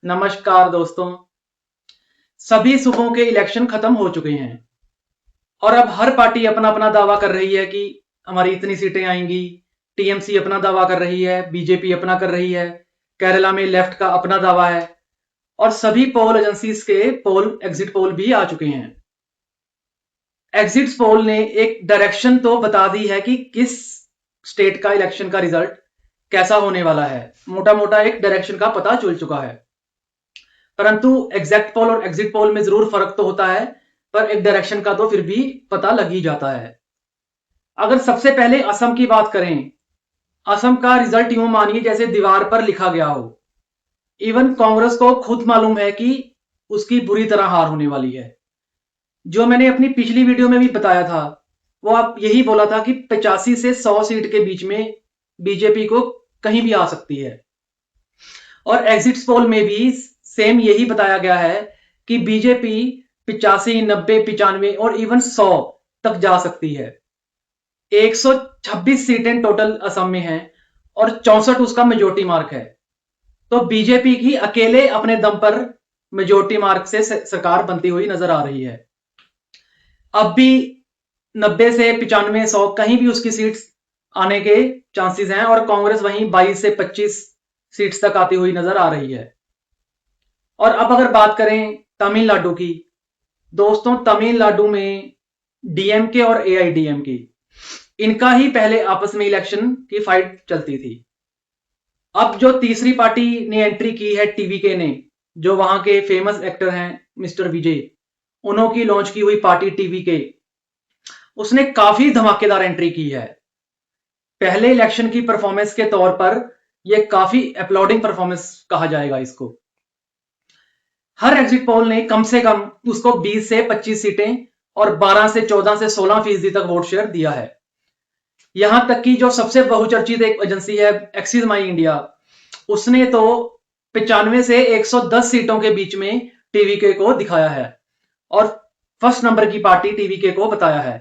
नमस्कार दोस्तों। सभी सूबों के इलेक्शन खत्म हो चुके हैं और अब हर पार्टी अपना अपना दावा कर रही है कि हमारी इतनी सीटें आएंगी। टीएमसी अपना दावा कर रही है, बीजेपी अपना कर रही है, केरला में लेफ्ट का अपना दावा है और सभी पोल एजेंसीज के एग्जिट पोल भी आ चुके हैं। एग्जिट पोल ने एक डायरेक्शन तो बता दी है कि किस स्टेट का इलेक्शन का रिजल्ट कैसा होने वाला है। मोटा मोटा एक डायरेक्शन का पता चल चुका है, परंतु एग्जैक्ट पोल और एग्जिट पोल में जरूर फर्क तो होता है, पर एक डायरेक्शन का तो फिर भी पता लग ही जाता है। अगर सबसे पहले असम की बात करें, असम का रिजल्ट यूं मानिए जैसे दीवार पर लिखा गया हो। इवन कांग्रेस को खुद मालूम है कि उसकी बुरी तरह हार होने वाली है। जो मैंने अपनी पिछली वीडियो में भी बताया था, वो आप यही बोला था कि 85 से 100 सीट के बीच में बीजेपी को कहीं भी आ सकती है। और एग्जिट पोल में भी सेम यही बताया गया है कि बीजेपी 85, 90, 95 और इवन 100 तक जा सकती है। 126 सीटें टोटल असम में हैं और 64 उसका मेजोरिटी मार्क है। तो बीजेपी की अकेले अपने दम पर मेजोरिटी मार्क से सरकार बनती हुई नजर आ रही है। अब भी 90 से 95, 100 कहीं भी उसकी सीट्स आने के चांसेस हैं और कांग्रेस वहीं 22 से 25 सीट्स तक आती हुई नजर आ रही है। और अब अगर बात करें तमिलनाडु की, दोस्तों तमिलनाडु में डीएमके और एआईडीएमके इनका ही पहले आपस में इलेक्शन की फाइट चलती थी। अब जो तीसरी पार्टी ने एंट्री की है, टीवीके ने, जो वहां के फेमस एक्टर हैं मिस्टर विजय, उन्हों की लॉन्च की हुई पार्टी टीवीके, उसने काफी धमाकेदार एंट्री की है। पहले इलेक्शन की परफॉर्मेंस के तौर पर यह काफी अपलॉडिंग परफॉर्मेंस कहा जाएगा इसको। हर एग्जिट पोल ने कम से कम उसको 20 से 25 सीटें और 12 से 14 से 16% तक वोट शेयर दिया है। यहां तक कि जो सबसे बहुचर्चित एक एजेंसी है एक्सिस माई इंडिया, उसने तो 95 से 110 सीटों के बीच में टीवीके को दिखाया है और फर्स्ट नंबर की पार्टी टीवीके को बताया है।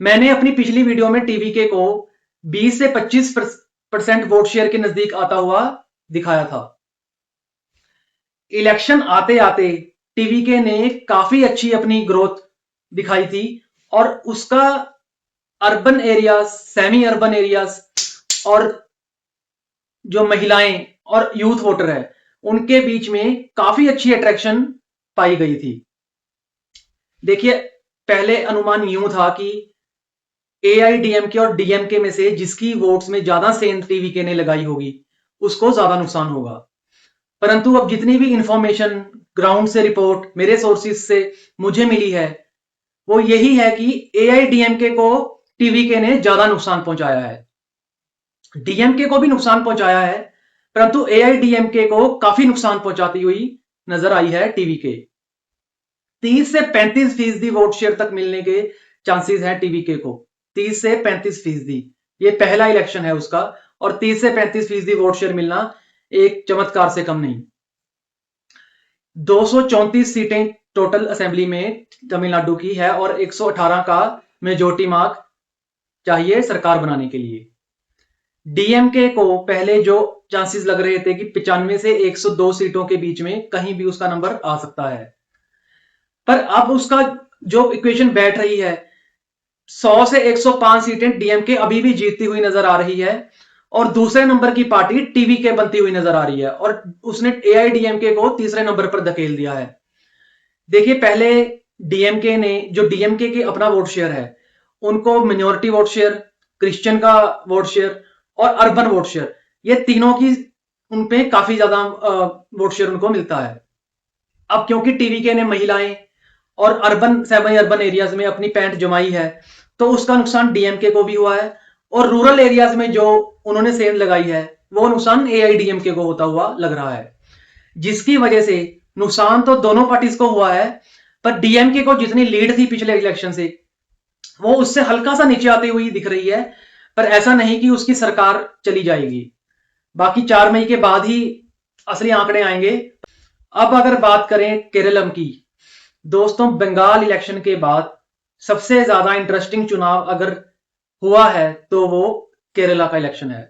मैंने अपनी पिछली वीडियो में टीवीके को 20 से 25% वोट शेयर के नजदीक आता हुआ दिखाया था। इलेक्शन आते आते टीवीके ने काफी अच्छी अपनी ग्रोथ दिखाई थी और उसका urban areas, semi urban areas और जो महिलाएं और यूथ वोटर है उनके बीच में काफी अच्छी अट्रैक्शन पाई गई थी। देखिए, पहले अनुमान यूं था कि एआईडीएमके और डीएमके में से जिसकी वोट्स में ज्यादा सेंध टीवीके ने लगाई होगी उसको ज्यादा नुकसान होगा। परंतु अब जितनी भी इंफॉर्मेशन ग्राउंड से रिपोर्ट मेरे सोर्सेज से मुझे मिली है, वो यही है कि एआईडीएमके को टीवीके ने ज्यादा नुकसान पहुंचाया है। डीएमके को भी नुकसान पहुंचाया है, परंतु एआईडीएमके को काफी नुकसान पहुंचाती हुई नजर आई है टीवीके। 30 से 35% वोट शेयर तक मिलने के चांसेस हैं टीवीके को। 30 से 35%, ये पहला इलेक्शन है उसका, और 30 से 35% वोट शेयर मिलना एक चमत्कार से कम नहीं। 234 सीटें टोटल असेंबली में तमिलनाडु की है और 118 का मेजोरिटी मार्क चाहिए सरकार बनाने के लिए। डीएमके को पहले जो चांसेस लग रहे थे कि 95 से 102 सीटों के बीच में कहीं भी उसका नंबर आ सकता है, पर अब उसका जो इक्वेशन बैठ रही है, 100 से 105 सीटें डीएमके अभी भी जीतती हुई नजर आ रही है और दूसरे नंबर की पार्टी टीवीके बनती हुई नजर आ रही है और उसने एआईडीएमके को तीसरे नंबर पर धकेल दिया है। देखिए, पहले डीएमके ने, जो डीएमके के अपना वोट शेयर है, उनको मिनॉरिटी वोट शेयर, क्रिश्चियन का वोट शेयर और अर्बन वोट शेयर, ये तीनों की उनपे काफी ज्यादा वोट शेयर उनको मिलता है। अब क्योंकि टीवीके ने महिलाएं और अर्बन, सेमी अर्बन एरियाज में अपनी पैंट जमाई है, तो उसका नुकसान डीएमके को भी हुआ है और रूरल एरियाज में जो उन्होंने सेंध लगाई है वो नुकसान एआईडीएमके को होता हुआ लग रहा है, जिसकी वजह से नुकसान तो दोनों पार्टीज को हुआ है। पर डीएमके को जितनी लीड थी पिछले इलेक्शन से, वो उससे हल्का सा नीचे आती हुई दिख रही है, पर ऐसा नहीं कि उसकी सरकार चली जाएगी। बाकी 4 मई के बाद ही असली आंकड़े आएंगे। अब अगर बात करें केरलम की, दोस्तों बंगाल इलेक्शन के बाद सबसे ज्यादा इंटरेस्टिंग चुनाव अगर हुआ है तो वो केरला का इलेक्शन है।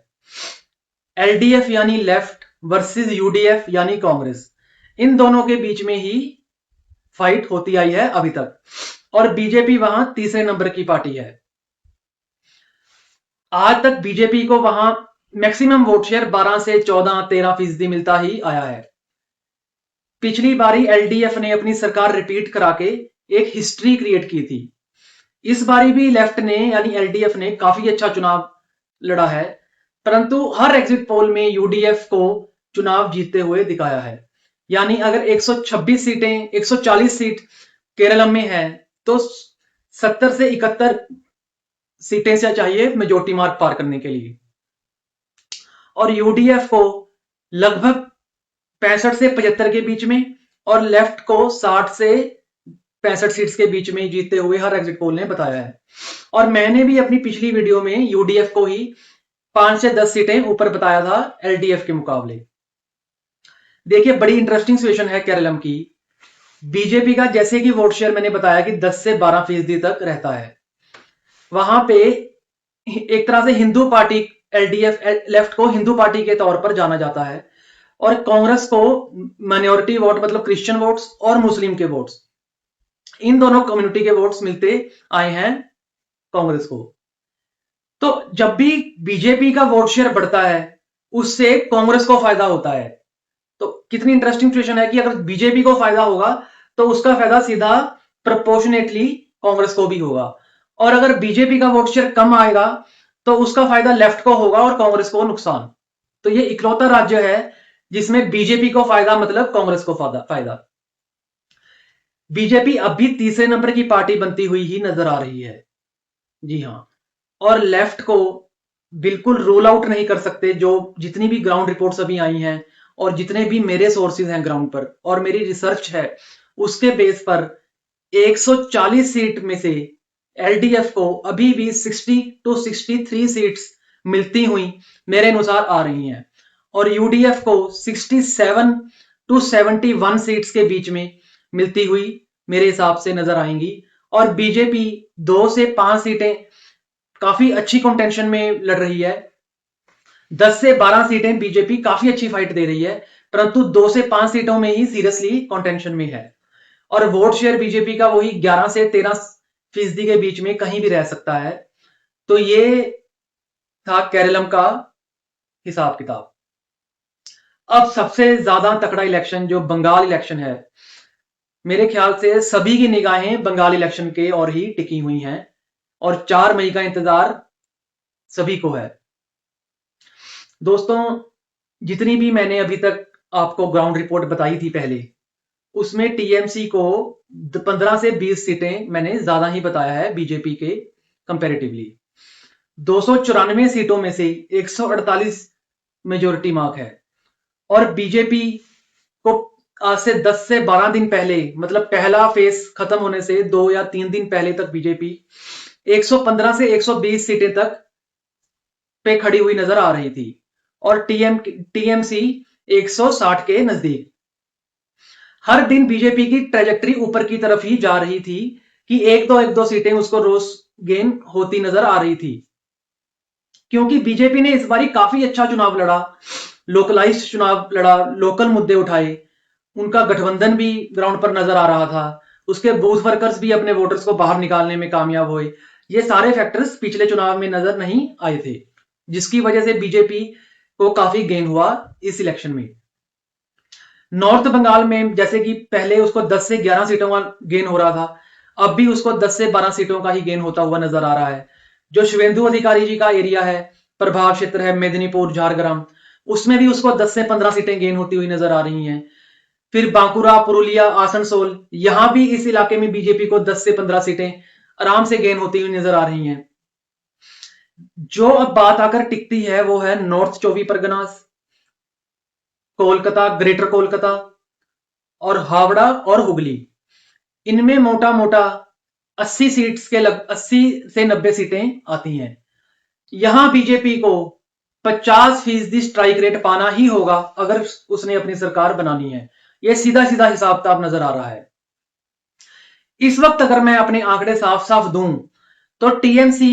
एलडीएफ यानी लेफ्ट वर्सेस यूडीएफ यानी कांग्रेस। इन दोनों के बीच में ही फाइट होती आई है अभी तक, और बीजेपी वहां तीसरे नंबर की पार्टी है। आज तक बीजेपी को वहां मैक्सिमम वोट शेयर 12 से 14-13% मिलता ही आया है। पिछली बारी एलडीएफ ने अपनी सरकार रिपीट करा के एक हिस्ट्री क्रिएट की थी। इस बारी भी लेफ्ट ने यानी एलडीएफ ने काफी अच्छा चुनाव लड़ा है, परंतु हर एग्जिट पोल में यूडीएफ को चुनाव जीतते हुए दिखाया है। यानी अगर 126 सीटें 140 सीट केरलम में है तो 70 से 71 सीटें से चाहिए मेजोरिटी मार्क पार करने के लिए, और यूडीएफ को लगभग 65 से 75 के बीच में और लेफ्ट को 60 से 65 सीट्स के बीच में जीतते हुए हर एग्जिट पोल ने बताया है। और मैंने भी अपनी पिछली वीडियो में यूडीएफ को ही 5 से 10 सीटें ऊपर बताया था एलडीएफ के मुकाबले। देखिए बड़ी इंटरेस्टिंग सिचुएशन है केरलम की। बीजेपी का जैसे कि वोट शेयर मैंने बताया कि 10 से 12% तक रहता है। वहां पे एक तरह से हिंदू पार्टी एलडीएफ लेफ्ट को हिंदू पार्टी के तौर पर जाना जाता है, और कांग्रेस को माइनॉरिटी वोट मतलब क्रिश्चियन वोट्स और मुस्लिम के वोट्स, इन दोनों कम्युनिटी के वोट्स मिलते आए हैं कांग्रेस को। तो जब भी बीजेपी का वोट शेयर बढ़ता है उससे कांग्रेस को फायदा होता है। तो कितनी इंटरेस्टिंग सिचुएशन है कि अगर बीजेपी को फायदा होगा तो उसका फायदा सीधा प्रोपोर्शनेटली कांग्रेस को भी होगा, और अगर बीजेपी का वोट शेयर कम आएगा तो उसका फायदा लेफ्ट को होगा और कांग्रेस को नुकसान। तो ये इकलौता राज्य है जिसमें बीजेपी को फायदा मतलब कांग्रेस को फायदा। बीजेपी अब भी तीसरे नंबर की पार्टी बनती हुई ही नजर आ रही है। जी हां, और लेफ्ट को बिल्कुल रूल आउट नहीं कर सकते। जो जितनी भी ग्राउंड रिपोर्ट्स अभी आई हैं और जितने भी मेरे सोर्सेज हैं ग्राउंड पर और मेरी रिसर्च है उसके बेस पर 140 सीट में से एलडीएफ को अभी भी 60 to 63 सीट्स मिलती हुई मेरे अनुसार आ रही हैं, और यूडीएफ को 67 to 71 सीट्स के बीच में मिलती हुई मेरे हिसाब से नजर आएंगी। और बीजेपी 2 से 5 सीटें काफी अच्छी कंटेंशन में लड़ रही है। 10 से 12 सीटें बीजेपी काफी अच्छी फाइट दे रही है, परंतु 2 से 5 सीटों में ही सीरियसली कंटेंशन में है। और वोट शेयर बीजेपी का वही 11 से 13% के बीच में कहीं भी रह सकता है। तो ये था केरलम का हिसाब किताब। अब सबसे ज्यादा तकड़ा इलेक्शन जो बंगाल इलेक्शन है, मेरे ख्याल से सभी की निगाहें बंगाल इलेक्शन के और ही टिकी हुई हैं, और 4 मई का इंतजार सभी को है। दोस्तों जितनी भी मैंने अभी तक आपको ग्राउंड रिपोर्ट बताई थी पहले, उसमें टीएमसी को 15 से 20 सीटें मैंने ज्यादा ही बताया है बीजेपी के कंपैरेटिवली। 294 सीटों में से 148 मेजोरिटी मार्क है, और बीजेपी को आज से 10 से 12 दिन पहले मतलब पहला फेज खत्म होने से 2 या 3 दिन पहले तक बीजेपी 115 से 120 सीटें तक पे खड़ी हुई नजर आ रही थी, और टीएमसी 160 के नजदीक। हर दिन बीजेपी की ट्रेजेक्टरी ऊपर की तरफ ही जा रही थी कि एक दो सीटें उसको रोज गेन होती नजर आ रही थी, क्योंकि बीजेपी ने इस बारी काफी अच्छा चुनाव लड़ा, लोकलाइज्ड चुनाव लड़ा, लोकल मुद्दे उठाए, उनका गठबंधन भी ग्राउंड पर नजर आ रहा था, उसके बूथ वर्कर्स भी अपने वोटर्स को बाहर निकालने में कामयाब हुए। ये सारे फैक्टर्स पिछले चुनाव में नजर नहीं आए थे, जिसकी वजह से बीजेपी को काफी गेन हुआ इस इलेक्शन में। नॉर्थ बंगाल में जैसे कि पहले उसको 10 से 11 सीटों का गेन हो रहा था, अब भी उसको 10 से 12 सीटों का ही गेन होता हुआ नजर आ रहा है। जो शुभेंदु अधिकारी जी का एरिया है, प्रभाव क्षेत्र है मेदिनीपुर झारग्राम, उसमें भी उसको 10 से 15 सीटें गेन होती हुई नजर आ रही हैं। फिर बांकुरा, पुरुलिया, आसनसोल, यहां भी इस इलाके में बीजेपी को 10 से 15 सीटें आराम से गेन होती हुई नजर आ रही हैं। जो अब बात आकर टिकती है वो है नॉर्थ 24 परगनास, कोलकाता, ग्रेटर कोलकाता और हावड़ा और हुगली। इनमें मोटा मोटा 80 सीट्स के 80 से 90 सीटें आती हैं। यहां बीजेपी को 50% स्ट्राइक रेट पाना ही होगा अगर उसने अपनी सरकार बनानी है। यह सीधा सीधा हिसाब किताब नजर आ रहा है। इस वक्त अगर मैं अपने आंकड़े साफ साफ दूं तो टीएमसी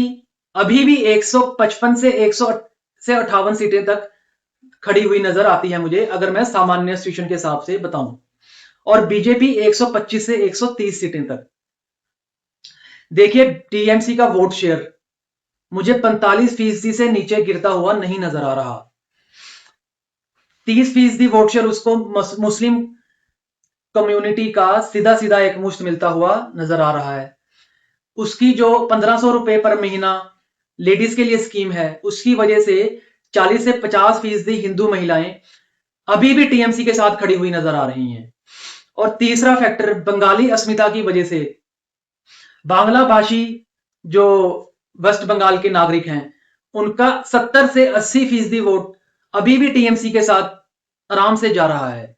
अभी भी 155 से 158 सीटें तक खड़ी हुई नजर आती है मुझे, अगर मैं सामान्य सिचुएशन के हिसाब से बताऊं। और बीजेपी 125 से 130 सीटें तक। देखिए टीएमसी का वोट शेयर मुझे 45% से नीचे गिरता हुआ नहीं नजर आ रहा। 30% वोट शेयर उसको मुस्लिम कम्युनिटी का सीधा सीधा एक मुश्त मिलता हुआ नजर आ रहा है। उसकी जो 1500 रुपए पर महीना लेडीज के लिए स्कीम है, उसकी वजह से 40 से 50% हिंदू महिलाएं अभी भी टीएमसी के साथ खड़ी हुई नजर आ रही हैं। और तीसरा फैक्टर बंगाली अस्मिता की वजह से बांग्ला भाषी जो वेस्ट बंगाल के नागरिक हैं, उनका 70 से 80% वोट अभी भी टीएमसी के साथ आराम से जा रहा है।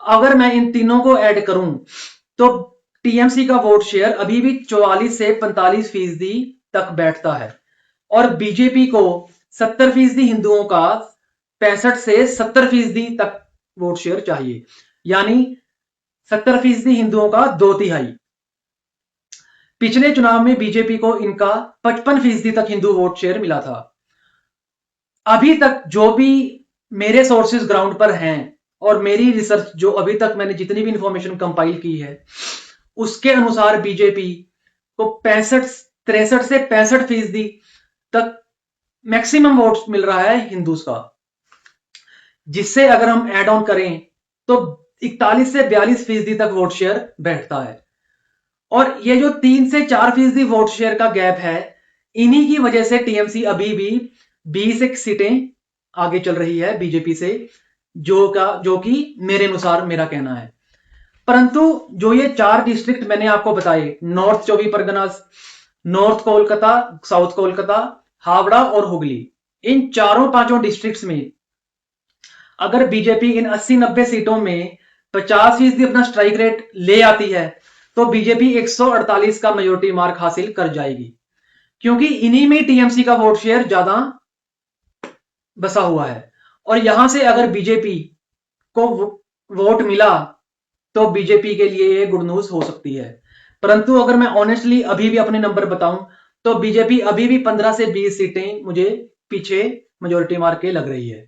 अगर मैं इन तीनों को ऐड करूं तो टीएमसी का वोट शेयर अभी भी 44 से 45% तक बैठता है। और बीजेपी को 70% हिंदुओं का 65 से 70% तक वोट शेयर चाहिए, यानी 70% हिंदुओं का 2/3। पिछले चुनाव में बीजेपी को इनका 55% तक हिंदू वोट शेयर मिला था। अभी तक जो भी मेरे सोर्सेज ग्राउंड पर हैं और मेरी रिसर्च जो अभी तक मैंने जितनी भी इंफॉर्मेशन कंपाइल की है, उसके अनुसार बीजेपी को 63 से 65% तक मैक्सिमम वोट मिल रहा है हिंदूज का, जिससे अगर हम ऐड ऑन करें तो 41 से 42% तक वोट शेयर बैठता है। और ये जो 3 से 4% वोट शेयर का गैप है, इन्हीं की वजह से टीएमसी अभी भी 20 सीटें आगे चल रही है बीजेपी से, जो कि मेरे अनुसार मेरा कहना है। परंतु जो ये 4 डिस्ट्रिक्ट मैंने आपको बताए, north 24 Pargana, north Kolkata, south Kolkata, Howrah और हुगली, इन चारों पांचों डिस्ट्रिक्ट्स में अगर बीजेपी इन 80-90 सीटों में 50% अपना स्ट्राइक रेट ले आती है तो बीजेपी 148 का मेजोरिटी मार्क हासिल कर जाएगी, क्योंकि इन्हीं में टीएमसी का वोट शेयर ज्यादा बसा हुआ है। और यहां से अगर बीजेपी को वोट मिला तो बीजेपी के लिए ये गुड न्यूज हो सकती है। परंतु अगर मैं ऑनेस्टली अभी भी अपने नंबर बताऊं तो बीजेपी अभी भी 15 से 20 सीटें मुझे पीछे मेजोरिटी मार्क के लग रही है।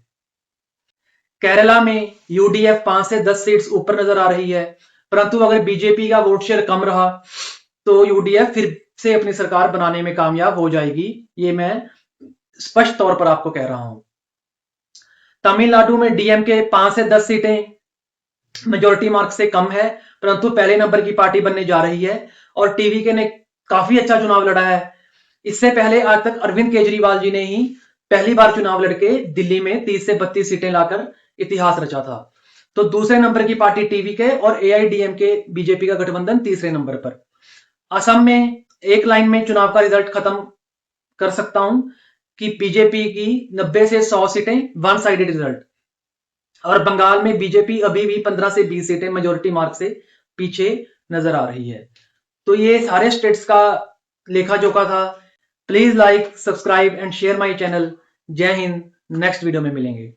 केरला में यूडीएफ 5 से 10 सीट्स ऊपर नजर आ रही है, परंतु अगर बीजेपी का वोट शेयर कम रहा तो यूडीएफ फिर से अपनी सरकार बनाने में कामयाब हो जाएगी, ये मैं स्पष्ट तौर पर आपको कह रहा हूं। तमिलनाडु में डीएमके 5 से 10 सीटें मेजोरिटी मार्क से कम है, परंतु पहले नंबर की पार्टी बनने जा रही है और टीवीके ने काफी अच्छा चुनाव लड़ा है। इससे पहले आज तक अरविंद केजरीवाल जी ने ही पहली बार चुनाव लड़के दिल्ली में 30 से 32 सीटें लाकर इतिहास रचा था। तो दूसरे नंबर की पार्टी टीवीके और एआईडीएमके बीजेपी का गठबंधन तीसरे नंबर पर। असम में एक लाइन में चुनाव का रिजल्ट खत्म कर सकता हूं कि बीजेपी की 90 से 100 सीटें वन साइडेड रिजल्ट। और बंगाल में बीजेपी अभी भी 15 से 20 सीटें मेजोरिटी मार्क से पीछे नजर आ रही है। तो ये सारे स्टेट्स का लेखा जोखा था। Please like, subscribe and share my channel. जय हिंद। नेक्स्ट वीडियो में मिलेंगे।